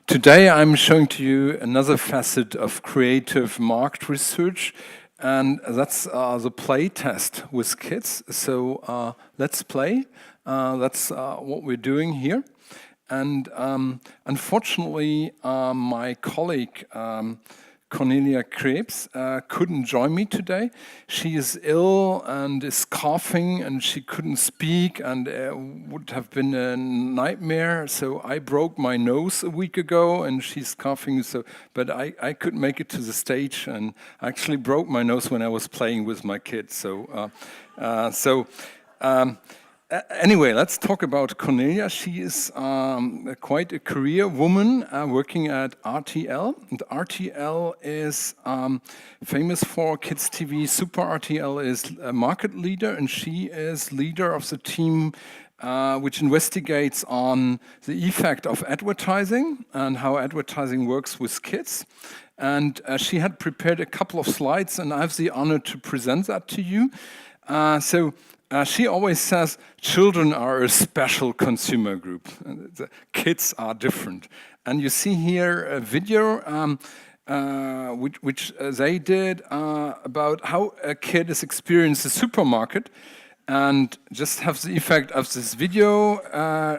Today I'm showing to you another facet of creative market research, and that's the play test with kids. So let's play. That's what we're doing here. And unfortunately, my colleague Cornelia Krebs couldn't join me today. She is ill and is coughing, and she couldn't speak, and would have been a nightmare. So I broke my nose a week ago, and she's coughing. But I couldn't make it to the stage, and I actually broke my nose when I was playing with my kids. Anyway, let's talk about Cornelia. She is quite a career woman working at RTL. And RTL is famous for kids TV. Super RTL is a market leader, and she is leader of the team which investigates on the effect of advertising and how advertising works with kids. And she had prepared a couple of slides, and I have the honor to present that to you. She always says children are a special consumer group. The kids are different. And you see here a video which they did about how a kid is experiencing the supermarket, and just have the effect of this video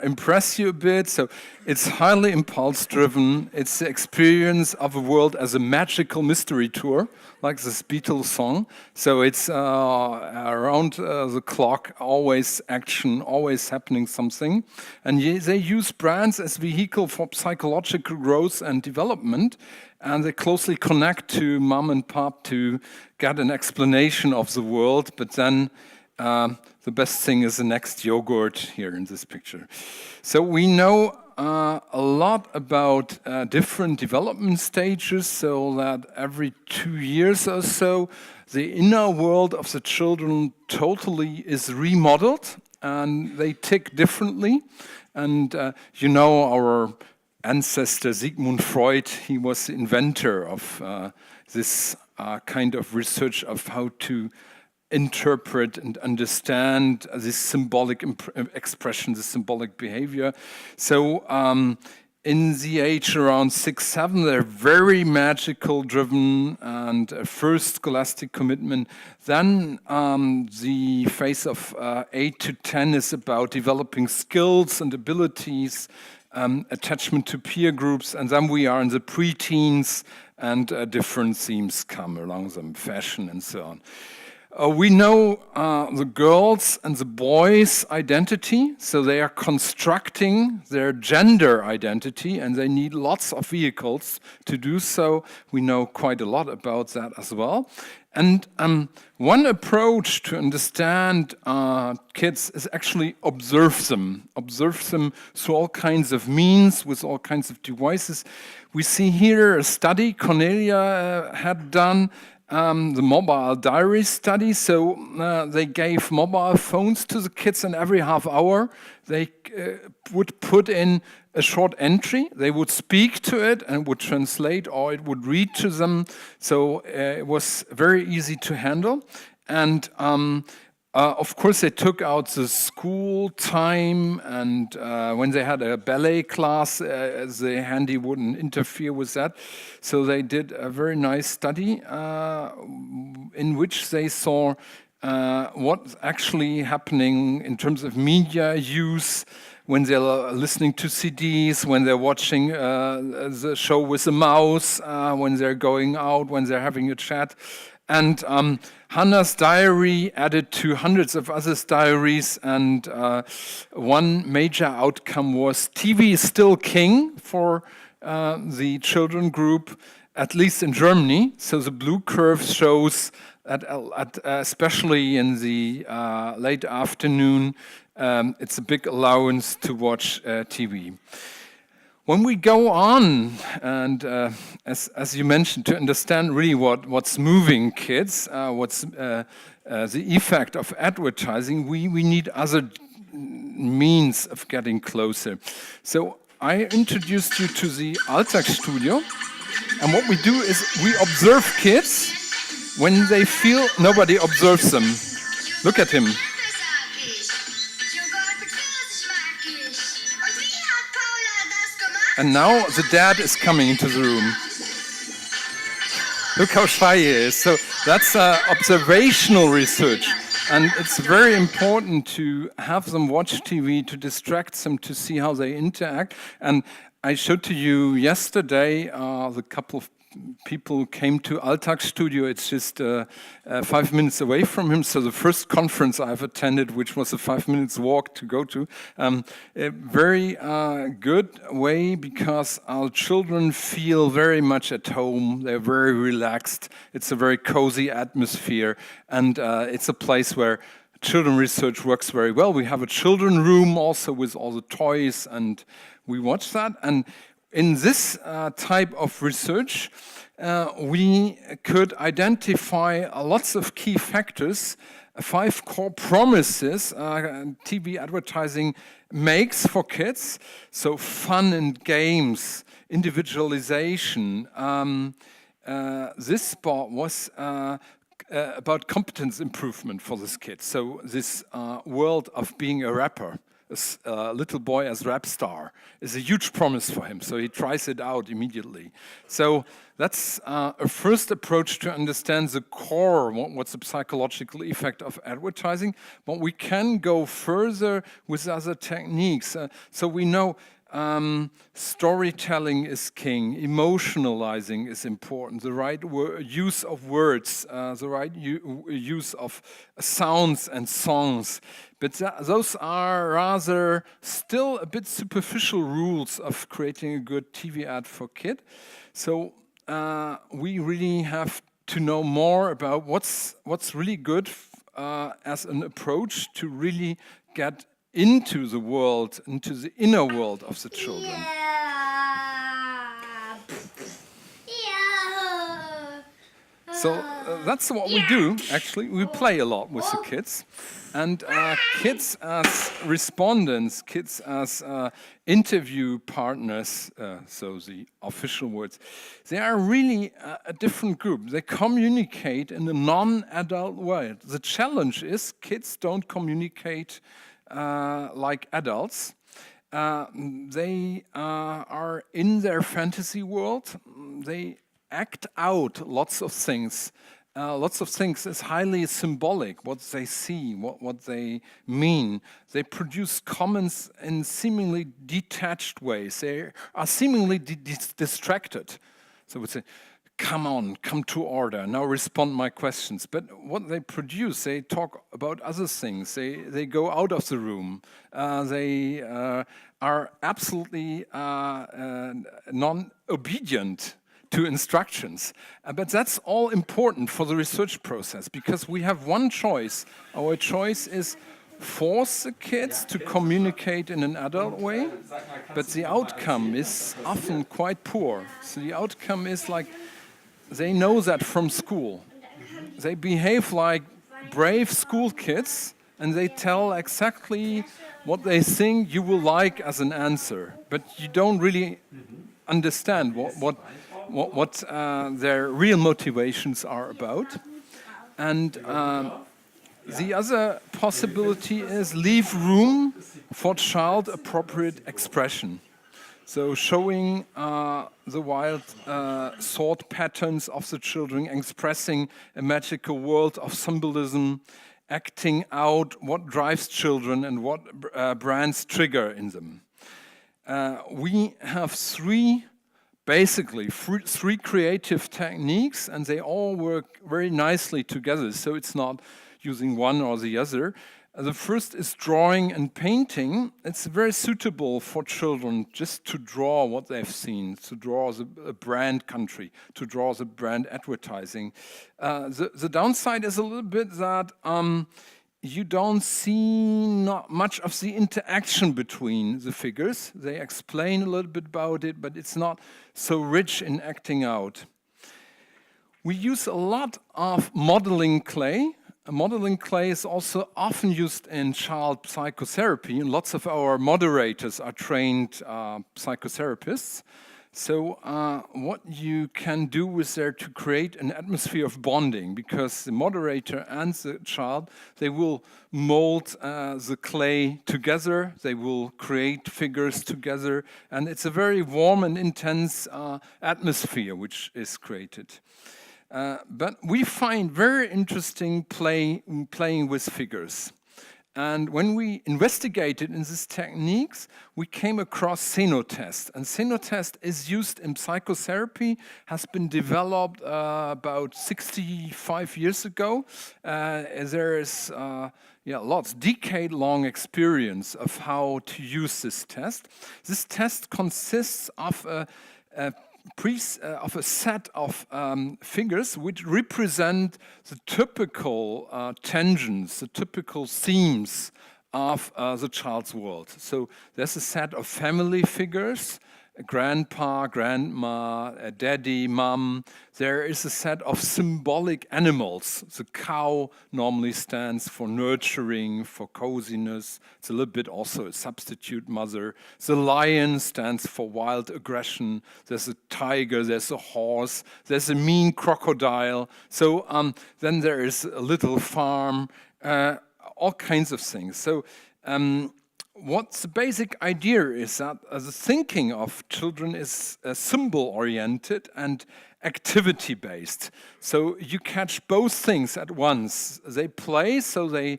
impress you a bit. So it's highly impulse-driven. It's the experience of a world as a magical mystery tour, like this Beatles song. So it's around the clock, always action, always happening something. And they use brands as vehicle for psychological growth and development. And they closely connect to mom and pop to get an explanation of the world. But then the best thing is the next yogurt here in this picture. So we know a lot about different development stages, so that every 2 years or so, the inner world of the children totally is remodeled, and they tick differently. And our ancestor Sigmund Freud, he was the inventor of this kind of research of how to interpret and understand this symbolic expression, this symbolic behavior. So in the age around 6, 7, they're very magical driven, and first scholastic commitment. Then the phase of 8 to 10 is about developing skills and abilities, attachment to peer groups, and then we are in the pre-teens, and different themes come along them, fashion and so on. We know the girls' and the boys' identity, so they are constructing their gender identity, and they need lots of vehicles to do so. We know quite a lot about that as well. And one approach to understand kids is actually observe them through all kinds of means, with all kinds of devices. We see here a study Cornelia had done, the mobile diary study. So they gave mobile phones to the kids, and every half hour they would put in a short entry. They would speak to it and would translate, or it would read to them. So it was very easy to handle. And of course, they took out the school time, and when they had a ballet class, the handy wouldn't interfere with that. So they did a very nice study in which they saw what's actually happening in terms of media use when they're listening to CDs, when they're watching the show with the mouse, when they're going out, when they're having a chat. And Hannah's diary added to hundreds of others' diaries, and one major outcome was TV is still king for the children group, at least in Germany. So the blue curve shows that especially in the late afternoon, it's a big allowance to watch TV. When we go on, and as you mentioned, to understand really what's moving kids, what's the effect of advertising, we need other means of getting closer. So I introduced you to the Alltagsstudio, and what we do is we observe kids when they feel nobody observes them. Look at him. And now the dad is coming into the room. Look how shy he is. So that's observational research. And it's very important to have them watch TV, to distract them, to see how they interact. And I showed to you yesterday the couple of people came to Alltag Studio. It's just 5 minutes away from him. So the first conference I've attended, which was a 5 minutes walk to go to, a very good way because our children feel very much at home. They're very relaxed. It's a very cozy atmosphere. And it's a place where children research works very well. We have a children room also with all the toys, and we watch that. And in this type of research, we could identify lots of key factors, 5 core promises TV advertising makes for kids. So fun and games, individualization. This part was about competence improvement for this kid. So this world of being a rapper, a little boy as rap star, is a huge promise for him. So he tries it out immediately. So that's a first approach to understand the core, what's the psychological effect of advertising. But we can go further with other techniques. So we know storytelling is king, emotionalizing is important, the right use of words, the right use of sounds and songs. But those are rather still a bit superficial rules of creating a good TV ad for kid. So we really have to know more about what's really good as an approach to really get into the world, into the inner world of the children. So that's what we do, actually. We play a lot with the kids. And kids as respondents, kids as interview partners, so the official words, they are really a different group. They communicate in a non-adult way. The challenge is kids don't communicate like adults. They are in their fantasy world. They act out lots of things. Lots of things is highly symbolic, what they see, what they mean. They produce comments in seemingly detached ways. They are seemingly distracted. So we say, come on, come to order, now respond my questions. But what they produce, they talk about other things. They go out of the room. They are absolutely non-obedient to instructions. But that's all important for the research process because we have one choice. Our choice is force the kids to communicate in an adult way, but the outcome is often quite poor. So the outcome is like they know that from school. They behave like brave school kids and they tell exactly what they think you will like as an answer, but you don't really understand what their real motivations are about. And the other possibility is leave room for child-appropriate expression. So showing the wild thought patterns of the children, expressing a magical world of symbolism, acting out what drives children and what brands trigger in them. We have three creative techniques, and they all work very nicely together, so it's not using one or the other. The first is drawing and painting. It's very suitable for children just to draw what they've seen, to draw the brand country, to draw the brand advertising. The downside is a little bit that you don't see not much of the interaction between the figures. They explain a little bit about it, but it's not so rich in acting out. We use a lot of modeling clay. Modeling clay is also often used in child psychotherapy, and lots of our moderators are trained psychotherapists. So what you can do is there to create an atmosphere of bonding, because the moderator and the child, they will mold the clay together, they will create figures together, and it's a very warm and intense atmosphere which is created. But we find very interesting playing with figures. And when we investigated in these techniques, we came across Xenotest. And Xenotest is used in psychotherapy, has been developed about 65 years ago. There is lots, decade-long experience of how to use this test. This test consists of a set of figures which represent the typical tensions, the typical themes of the child's world. So there's a set of family figures, grandpa, grandma, daddy, mom. There is a set of symbolic animals. The cow normally stands for nurturing, for coziness. It's a little bit also a substitute mother. The lion stands for wild aggression. There's a tiger, there's a horse, there's a mean crocodile. So then there is a little farm, all kinds of things. So what's the basic idea is that the thinking of children is symbol-oriented and activity-based. So you catch both things at once. They play, so they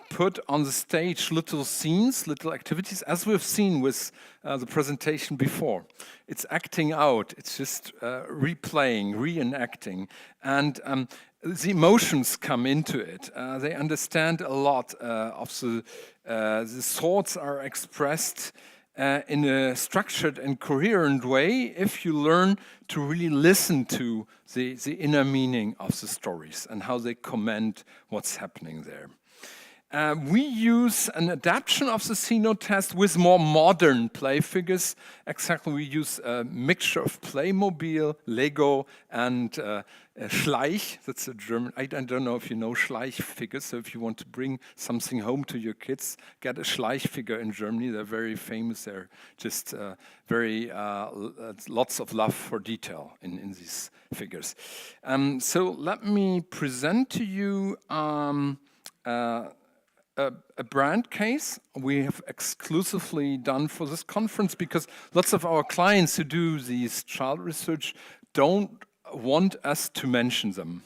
put on the stage little scenes, little activities, as we've seen with the presentation before. It's acting out, it's just replaying, reenacting, and the emotions come into it. They understand a lot of the thoughts are expressed in a structured and coherent way if you learn to really listen to the inner meaning of the stories and how they comment what's happening there. We use an adaptation of the Xenotest with more modern play figures. Exactly, we use a mixture of Playmobil, Lego, and Schleich. That's a German. I don't know if you know Schleich figures. So if you want to bring something home to your kids, get a Schleich figure in Germany. They're very famous. They're just lots of love for detail in these figures. So let me present to you a brand case we have exclusively done for this conference, because lots of our clients who do these child research don't want us to mention them.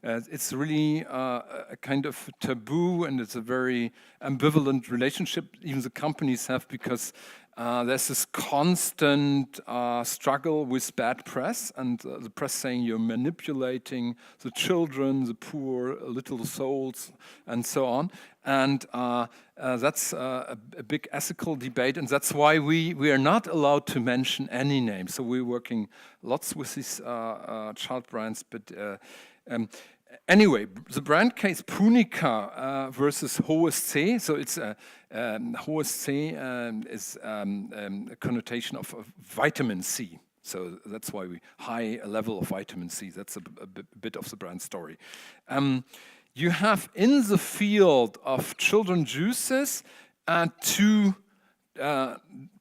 It's really a kind of taboo, and it's a very ambivalent relationship even the companies have, because there's this constant struggle with bad press, and the press saying you're manipulating the children, the poor little souls, and so on. And that's a big ethical debate, and that's why we are not allowed to mention any names. So we're working lots with these child brands, but anyway, the brand case Punica versus Hohes C. So it's Hohes C is a connotation of vitamin C. So that's why we high level of vitamin C. That's a bit of the brand story. You have in the field of children juices two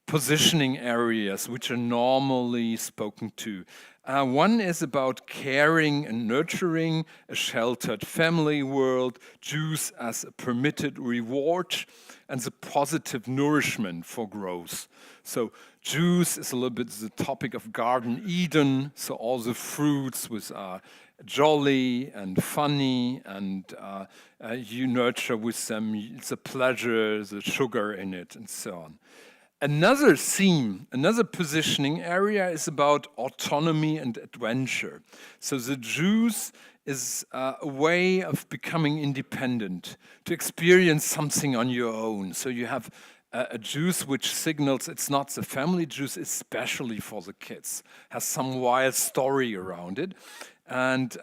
positioning areas which are normally spoken to. One is about caring and nurturing, a sheltered family world, juice as a permitted reward, and the positive nourishment for growth. So juice is a little bit the topic of Garden Eden, so all the fruits which are jolly and funny, and you nurture with them, it's a pleasure, the sugar in it, and so on. Another theme, another positioning area is about autonomy and adventure. So the juice is a way of becoming independent, to experience something on your own. So you have a juice which signals it's not the family juice, it's especially for the kids, has some wild story around it. And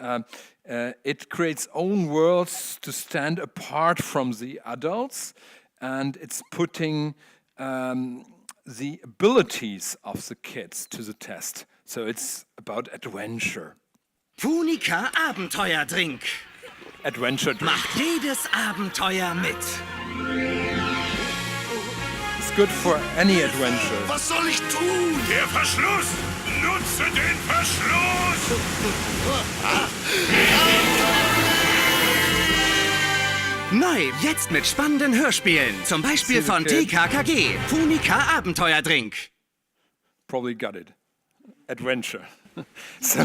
it creates own worlds to stand apart from the adults, and it's putting the abilities of the kids to the test. So it's about adventure. Punica Abenteuerdrink. Adventure drink. Macht jedes Abenteuer mit. It's good for any adventure. Was soll ich tun? Der Verschluss! Benutze den Verschluss! Neu, jetzt mit spannenden Hörspielen. Zum Beispiel von TKKG. Punika Abenteuerdrink. Probably got it. Adventure. So,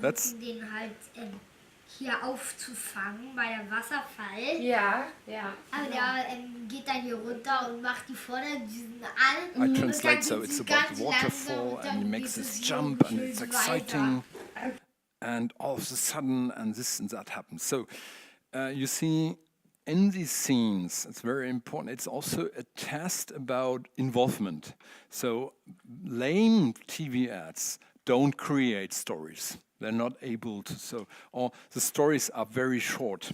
versuchen den halt hier aufzufangen bei der Wasserfall. Ja. Aber der geht dann hier runter und macht die Vorderdüsen an. I Und translate, dann so geht it's sie about ganz the waterfall langsam und and dann he makes geht this es jump and schön it's weiter. exciting. And all of a sudden, and this and that happens. So you see, in these scenes, it's very important. It's also a test about involvement. So lame TV ads don't create stories. They're not able to. So the stories are very short.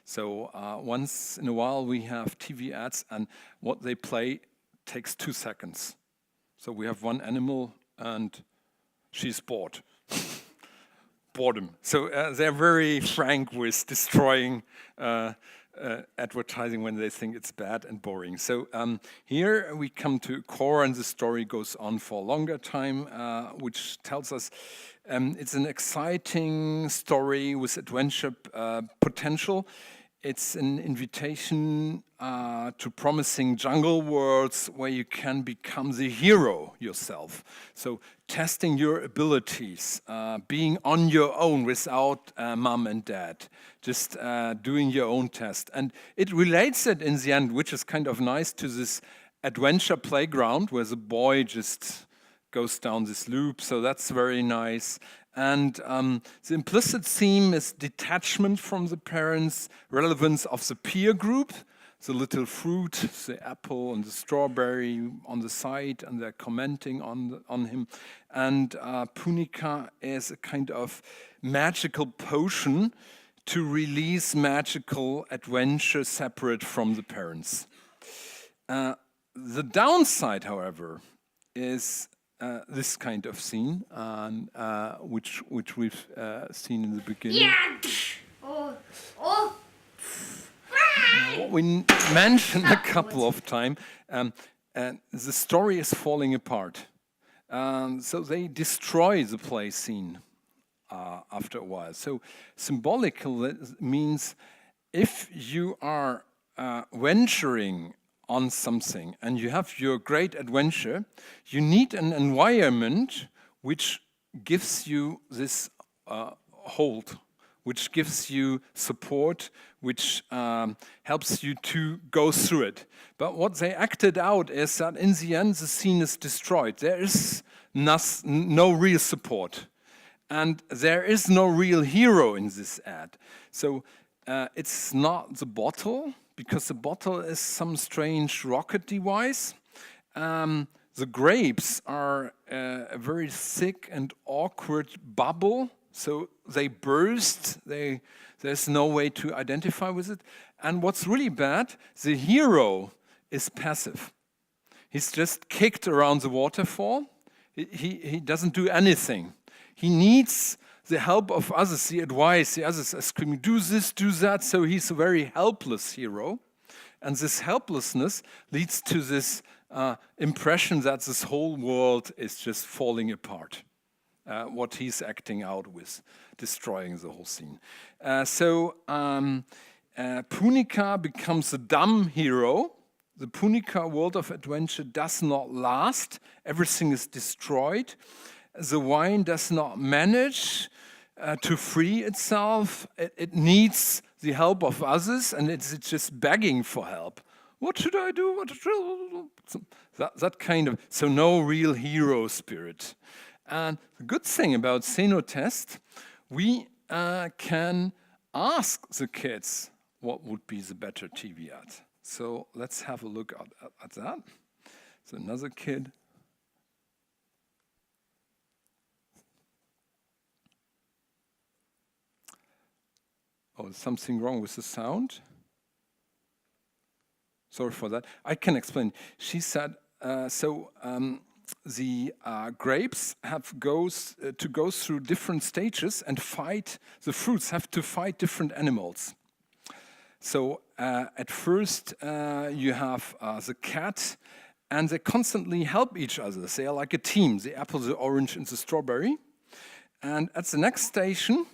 So once in a while we have TV ads, and what they play takes 2 seconds. So we have one animal, and she's bored. Boredom. So they're very frank with destroying advertising when they think it's bad and boring. So here we come to a core, and the story goes on for a longer time, which tells us it's an exciting story with adventure potential. It's an invitation to promising jungle worlds where you can become the hero yourself. So testing your abilities, being on your own without mom and dad, just doing your own test. And it relates it in the end, which is kind of nice, to this adventure playground where the boy just goes down this loop. So that's very nice. And the implicit theme is detachment from the parents, relevance of the peer group, the little fruit, the apple and the strawberry on the side, and they're commenting on him. And Punika is a kind of magical potion to release magical adventure separate from the parents. The downside, however, is this kind of scene, which we've seen in the beginning. Yeah. Oh. What we mentioned a couple of times, the story is falling apart. So they destroy the play scene after a while. So symbolical means if you are venturing on something and you have your great adventure, you need an environment which gives you this hold, which gives you support, which helps you to go through it. But what they acted out is that in the end the scene is destroyed. There is no real support. And there is no real hero in this ad. So it's not the bottle, because the bottle is some strange rocket device. The grapes are a very thick and awkward bubble, so they burst. There's no way to identify with it. And what's really bad, the hero is passive. He's just kicked around the waterfall. He doesn't do anything. He needs the help of others, the advice. The others are screaming, do this, do that. So he's a very helpless hero. And this helplessness leads to this impression that this whole world is just falling apart. What he's acting out with, destroying the whole scene. So Punika becomes the dumb hero. The Punika world of adventure does not last. Everything is destroyed. The wine does not manage to free itself. It needs the help of others, and it's just begging for help. What should I do? What should I do? That kind of, so no real hero spirit. And the good thing about Xenotest, we can ask the kids what would be the better TV ad. So let's have a look at that. So another kid. Oh, is something wrong with the sound? Sorry for that. I can explain. She said, the grapes have to go through different stages and fight. The fruits have to fight different animals. So at first you have the cat and they constantly help each other. They are like a team, the apple, the orange, and the strawberry. And at the next station,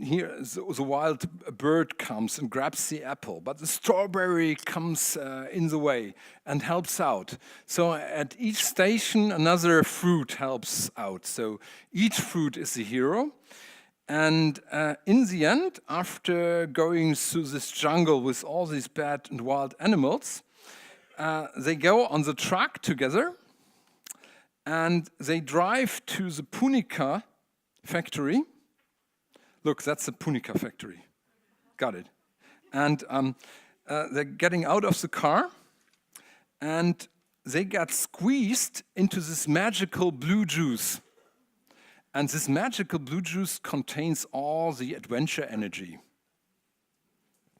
here the wild bird comes and grabs the apple, but the strawberry comes in the way and helps out. So at each station, another fruit helps out. So each fruit is the hero. And in the end, after going through this jungle with all these bad and wild animals, they go on the truck together and they drive to the punica factory. Look, that's the punica factory. Got it. And they're getting out of the car and they get squeezed into this magical blue juice. And this magical blue juice contains all the adventure energy.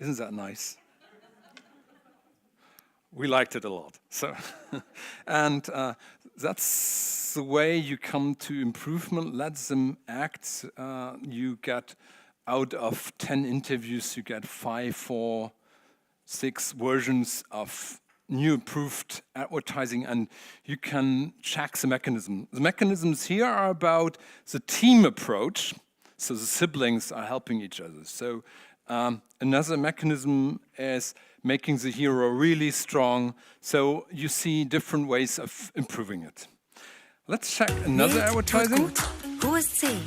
Isn't that nice? We liked it a lot. So, and that's the way you come to improvement. Let them act. You get out of 10 interviews, you get 5, 4, 6 versions of new approved advertising, and you can check the mechanism. The mechanisms here are about the team approach, so the siblings are helping each other. So another mechanism is making the hero really strong, so you see different ways of improving it. Let's check another advertising. Hohes C.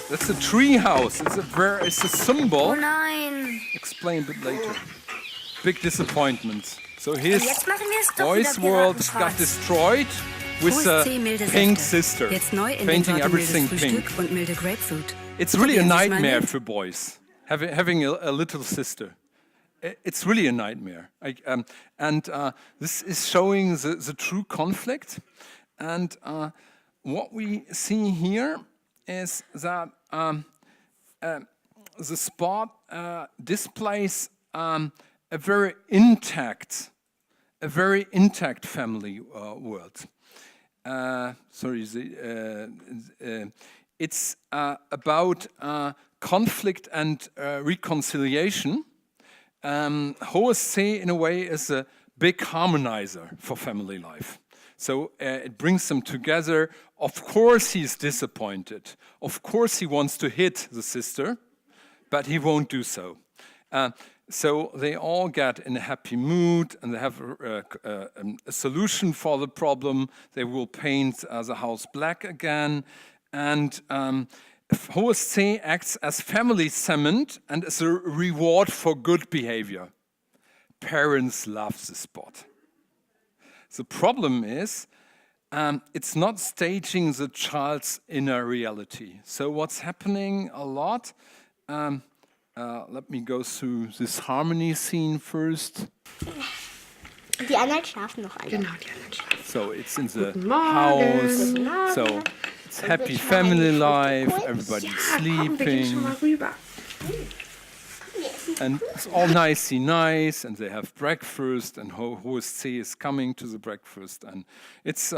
That's a tree house. It's a symbol. Oh nein. Explain a bit later. Big disappointment. So his Jetzt machen wir es doch boy's wieder world piratenschwarz. got destroyed with Hohes a C, milde pink Säfte. sister, Jetzt neu in den painting Sorten everything mildes pink. Frühstück und milde Grapefruit. It's really a Probieren Sie es mal nightmare mit. for boys, having a little sister. It's really a nightmare. This is showing the true conflict. And what we see here is that the spot displays a very intact family world. It's about conflict and reconciliation. Hohes C, in a way, is a big harmonizer for family life. So it brings them together. Of course he's disappointed. Of course he wants to hit the sister, but he won't do so. So they all get in a happy mood and they have a solution for the problem. They will paint the house black again. And Hohes C acts as family cement and as a reward for good behavior. Parents love the spot. The problem is, it's not staging the child's inner reality. So what's happening a lot, let me go through this harmony scene first. Die anderen schlafen noch alle. Genau, die anderen schlafen. So it's in the Guten Morgen. house. So it's happy family life, everybody's Komm, wir gehen schon mal sleeping. rüber. And it's all nicey nice, and they have breakfast, and Hohes C is coming to the breakfast, and it's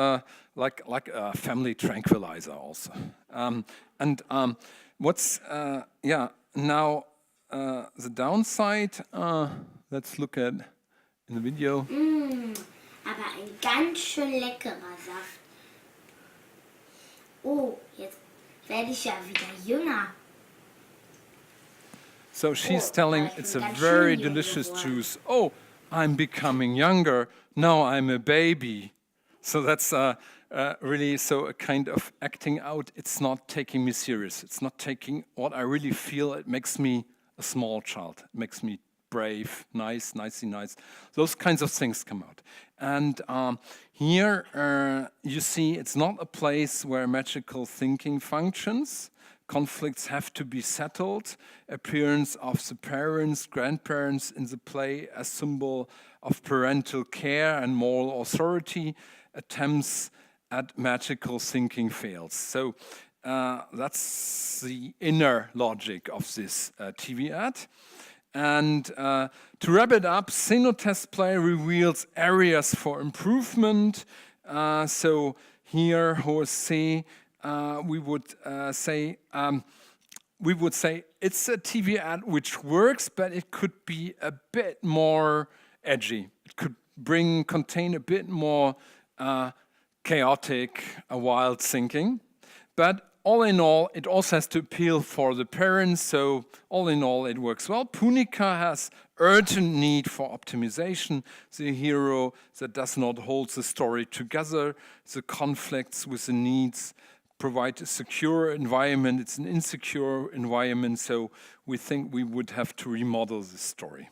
like a family tranquilizer also. What's now the downside? Let's look at in the video. Aber ein ganz schön leckerer Saft. Oh, jetzt werde ich ja wieder jünger. So she's Oh, telling I it's a think I very should use delicious the word. juice. Oh, I'm becoming younger. Now I'm a baby. So that's really a kind of acting out. It's not taking me serious. It's not taking what I really feel. It makes me a small child. It makes me brave, nicey nice. Those kinds of things come out. And here you see it's not a place where magical thinking functions. Conflicts have to be settled. Appearance of the parents, grandparents in the play as symbol of parental care and moral authority. Attempts at magical thinking fails. So that's the inner logic of this TV ad. And to wrap it up, Xenotest Play reveals areas for improvement. So here, Hohes C, we would say we would say it's a TV ad which works, but it could be a bit more edgy. It could contain a bit more chaotic, wild thinking. But all in all, it also has to appeal for the parents. So all in all, it works well. Punica has urgent need for optimization. The hero that does not hold the story together. The conflicts with the needs provide a secure environment. It's an insecure environment. So we think we would have to remodel the story.